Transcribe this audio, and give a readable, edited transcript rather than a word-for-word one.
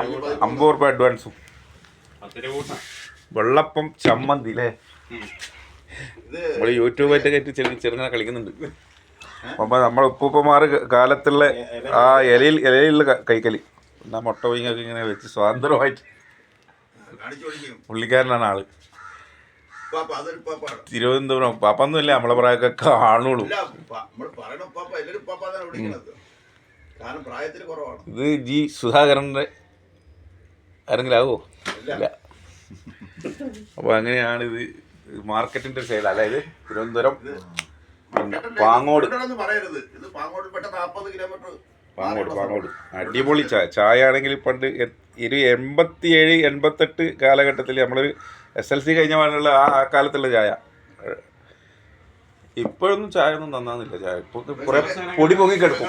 50 അഡ്വാൻസും. വെള്ളപ്പം ചമ്മന്തി അല്ലേ? നമ്മൾ യൂട്യൂബായിട്ട് കയറ്റി ചെറുങ്ങനെ കളിക്കുന്നുണ്ട്. അപ്പം നമ്മളെ ഉപ്പൂപ്പന്മാർ കാലത്തുള്ള ആ ഇലയിലുള്ള കഴിക്കൽ. എന്നാ മുട്ട പൊയിങ്ങൊക്കെ ഇങ്ങനെ വെച്ച് സ്വാതന്ത്ര്യമായിട്ട്. പുള്ളിക്കാരനാണ് ആള്. തിരുവനന്തപുരം പാപ്പൊന്നുമില്ല, നമ്മളെ പ്രായമൊക്കെ കാണുള്ളൂ. ഇത് ജി സുധാകരൻ്റെ ആരെങ്കിലും ആവോ? ഇല്ല. അപ്പോൾ അങ്ങനെയാണ് ഇത്. മാർക്കറ്റിൻ്റെ സൈഡ്, അതായത് തിരുവനന്തപുരം പിന്നെ പാങ്ങോട്. പാങ്ങോട് അടിപൊളി ചായ ആണെങ്കിൽ പണ്ട് 87, 88 കാലഘട്ടത്തിൽ നമ്മളൊരു SLC കഴിഞ്ഞ പാടുള്ള ആ കാലത്തുള്ള ചായ. ഇപ്പോഴൊന്നും ചായ ഒന്നും നന്നാകുന്നില്ല. ചായ ഇപ്പോൾ കുറെ പൊടി പൊങ്ങി കിടക്കും.